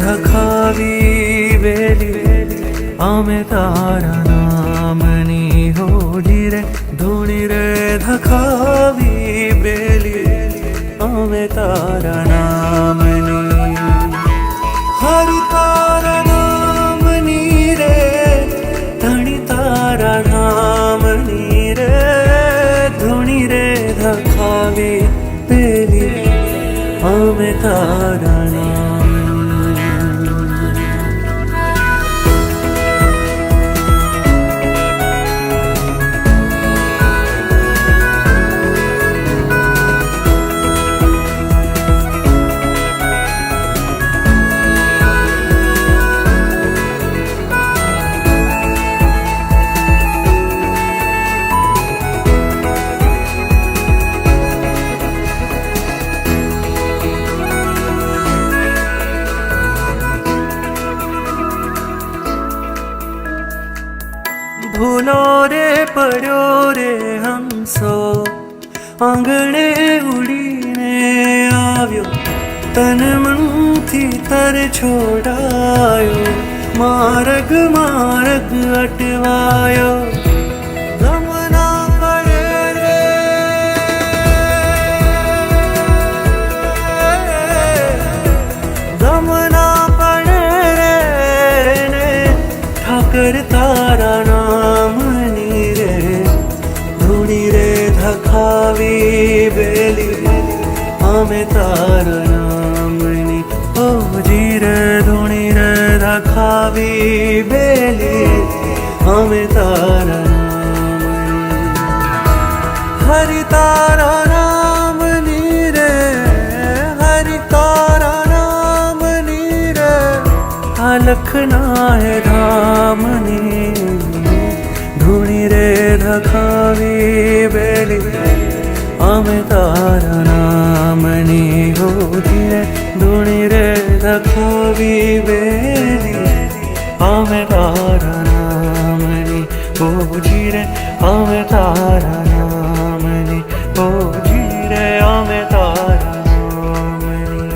ધખાવી વેલી અમે તારા નામની હોડી રે ધૂણી રે ધખાવી બેલી અમે તારા નામની હરિ તારા નામની રે ધણી તારા નામની રે ધૂણી રે ધખાવી બેલી અમે તારા નામની ભૂલો રે પડ્યો રે હંસો આંગણે ઉડીને આવ્યો તન મનથી તર છોડાયો માર્ગ માર્ગ અટવાયો ગમના પડે રે ગમના પડે રે ઠાકર તારા નામની રે ધૂણી રે ધખાવી બેલી અમે તારા નામની ઓજી રે ધૂણી રે ધખાવી બેલી અમે તારા નામની હરિ તારા નામની રે હરિ તારા નામની રે આ લખના હે ધામની ધૂણી રે ધખાવી બેલી અમે તારા નામની હોડી રે ધૂણી રે ધખાવી બેલી અમે તારા નામની હોડી રે અમે તારા નામની હોડી રે અમે તારા નામની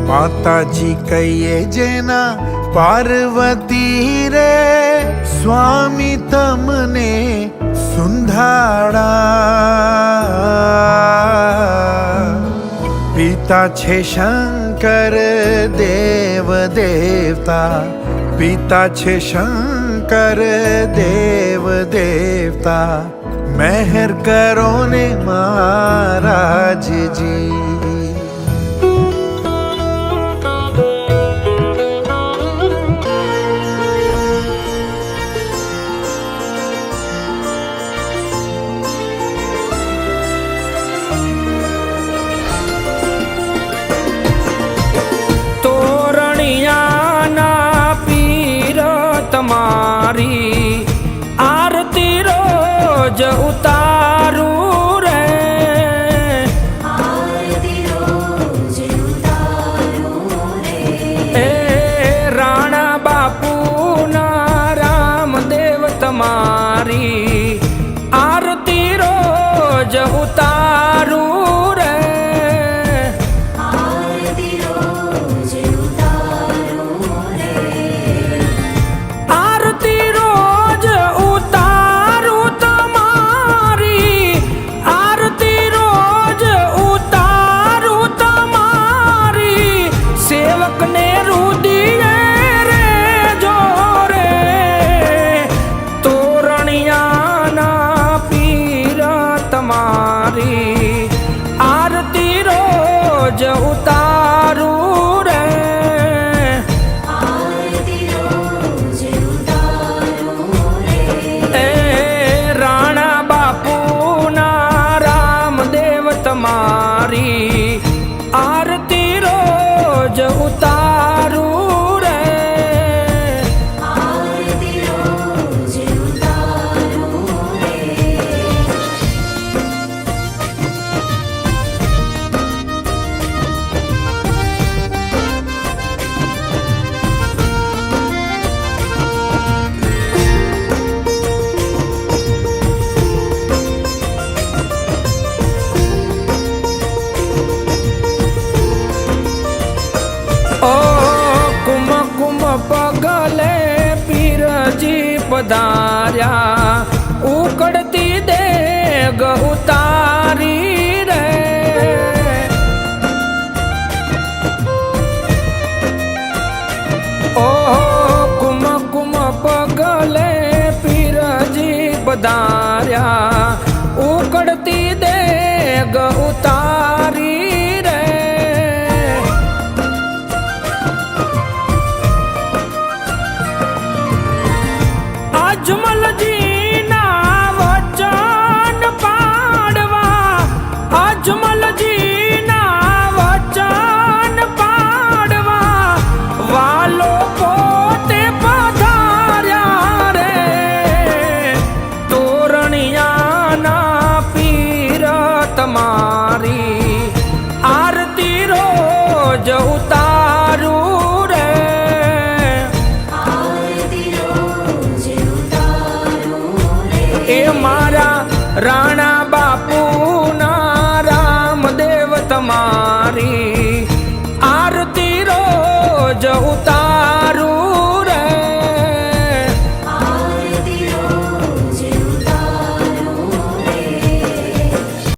માતાજી કહીએ જેના પાર્વતી રે સ્વામી તમને સુંધાડા પિતા છે શંકર દેવ દેવતા પિતા છે શંકર દેવ દેવતા મહેર કરો ને મહારાજજી તમારી આરતી રોજ ઉતારું રે આરતી રોજ ઉતારું રે એ રાણા બાપુના રામદેવ તમારી આરતી રોજ ઉતારું રે આરતી રોજ તમારી આરતી રોજ ઉતારું રે. એ રાણા બાપુના રામદેવ તમારી આરતી રોજ ઉતારું રે. ઓ કુમ કુમ પગલે પીરજી પધાર્યા ઉકળતી દેગ ઉતારી રે. ઓ કુમ કુમ પગલે પીરજી પધાર્યા ઉકળતી દેગ ઉતારી રે. અજમલજીના વચન પાડવા, અજમલજીના વચન પાડવા વાલો પોતે પધાર્યા રે. તોરણિયાના પીર તમારી આરતી રોજ ઉતારું રે. એ મારા રાણા